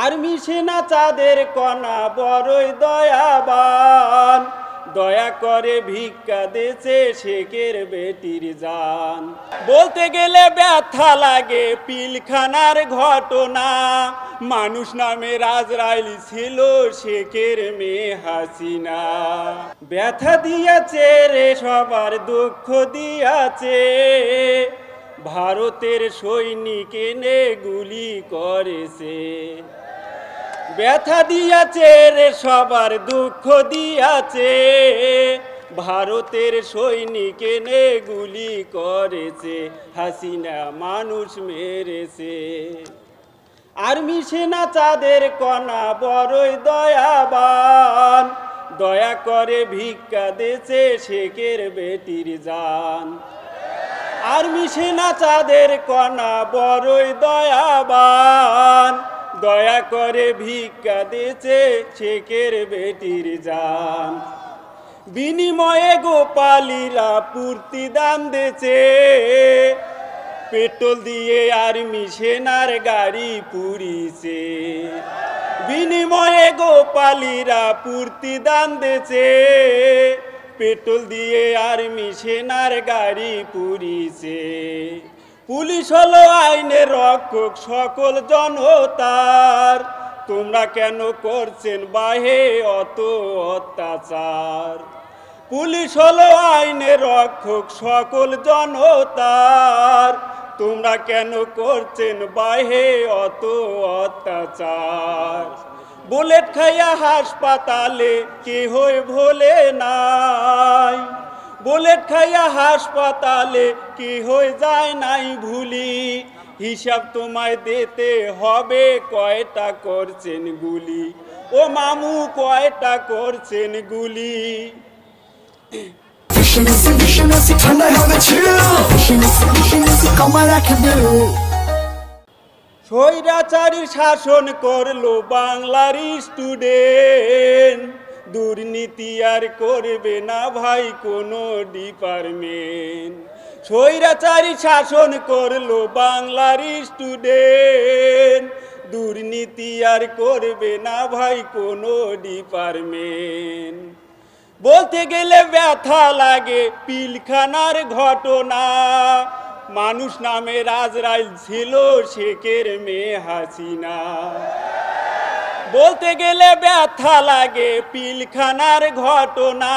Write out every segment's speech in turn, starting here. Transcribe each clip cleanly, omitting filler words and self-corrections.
আর মিশে না চাঁদের কণা বড়ই দয়াবান, দয়া করে ভিক্ষা দেছে শেখের বেটির জান। বলতে গেলে ব্যথা লাগে পিলখানার ঘটনা, মানুষ নামে আজরাইল ছিল শেখের মেয়ে হাসিনা। ব্যথা দিয়াছে রে সবার দুঃখ দিয়াছে, ভারতের সৈনিক এনে গুলি করেছে। ব্যথা দিয়াছে রে সবার দুঃখ দিয়াছে, ভারতের সৈনিক এনে গুলি করেছে, হাসিনা মানুষ মেরেছে। আর মিশে না চাঁদের কণা বড়ই দয়াবান, দয়া করে ভিক্ষা দেছে শেখের বেটির জান। আর মিশে না চাঁদের কণা বড়ই দয়াবান, দয়া করে ভিক্ষা দিয়েছে শেখের বেটির জান। বিনিময়ে গোপালীরা পূর্তি দান দিয়েছে, পেট্রোল দিয়ে আর্মি সেনার গাড়ি পুড়িছে। বিনিময়ে গোপালীরা পূর্তি দান দিয়েছে, পেট্রোল দিয়ে আর্মি সেনার গাড়ি পুড়িছে। পুলিশ হলো আইনের রক্ষক সকল জনতার, তোমরা কেন করছেন বাহে অত অত্যাচার। পুলিশ হলো আইনের রক্ষক সকল জনতার, তোমরা কেন করছেন বাহে অত অত্যাচার। বুলেট খাইয়া হাসপাতালে কেহই ভোলে নাই, বুলেট খাইয়া হাসপাতালে কেহই যায় নাই ভুলি। হিসাব তোমায় দিতে হবে কয়টা করছেন গুলি, ও মামু কয়টা করছেন গুলি। স্বৈরাচারীর শাসন করলো বাংলার স্টুডেন্ট, দুর্নীতি আর করবে না ভাই কোনো ডিপার্টমেন্ট। স্বৈরাচারী শাসন করলো বাংলার স্টুডেন্ট, দুর্নীতি আর করবে না ভাই কোনো ডিপার্টমেন্ট। বলতে গেলে ব্যথা লাগে পিলখানার ঘটনা, মানুষ নামে আজরাইল ছিল শেখের মেয়ে হাসিনা। বলতে গেলে ব্যথা লাগে পিলখানার ঘটনা,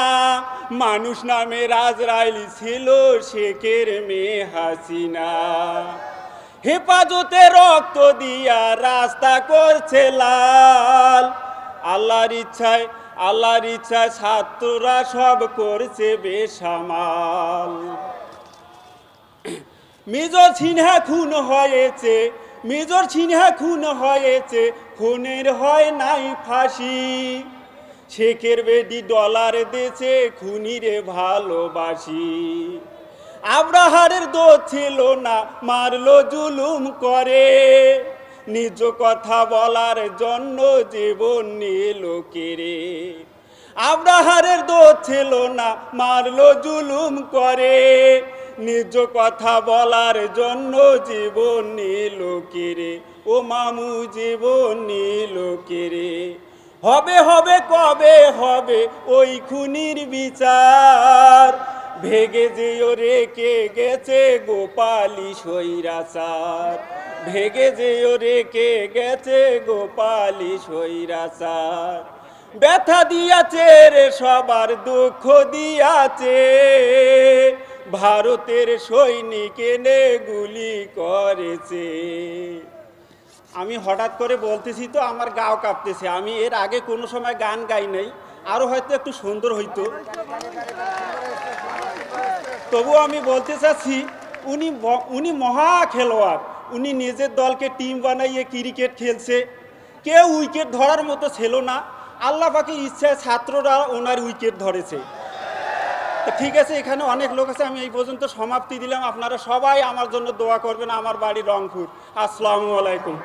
মানুষ নামে আজরাইল ছিল শেখের মেয়ে হাসিনা। হেফাজতে রক্ত দিয়া রাস্তা করছে লাল, আল্লাহর ইচ্ছায় ছাত্ররা সব করছে বেসামাল। মেজর সিনহা খুন হয়েছে, মেজর সিনহা খুন হয়েছে, খুনের হয় নাই ফাঁসি। শেখের বেটি ডলার দেছে খুনিরে ভালোবাসি। আব্রাহারের দোষ ছিল না, মারলো জুলুম করে, নিজ কথা বলার জন্য জীবন নিল কেড়ে। আব্রাহারের দোষ ছিল না, মারলো জুলুম করে, নিজ কথা বলার জন্য জীবন নিল কেড়ে, ও মামু জীবন নিল কেড়ে। হবে হবে কবে হবে ওই খুনির বিচার, ভেগে যেও রেখে গেছে গোপালী স্বৈরাচার, ভেগে যেও রেখে গেছে গোপালী স্বৈরাচার। ব্যথা দিয়াছে রে সবার দুঃখ দিয়াছে, ভারতের সৈনিক এনে গুলি করেছে। আমি হঠাৎ করে বলতেছি তো আমার গাও কাঁপতেছে। আমি এর আগে কোনো সময় গান গাই নাই, আরও হয়তো একটু সুন্দর হইতো। তবু আমি বলতে চাচ্ছি উনি মহা খেলোয়াড়। উনি নিজের দলকে টিম বানাইয়ে ক্রিকেট খেলছে, কেউ উইকেট ধরার মতো ছিল না। আল্লাহ পাকের ইচ্ছায় ছাত্ররা ওনার উইকেট ধরেছে। তো ঠিক আছে, এখানে অনেক লোক আছে, আমি এই পর্যন্ত সমাপ্তি দিলাম। আপনারা সবাই আমার জন্য দোয়া করবেন। আমার বাড়ি রংপুর। আসসালামু আলাইকুম।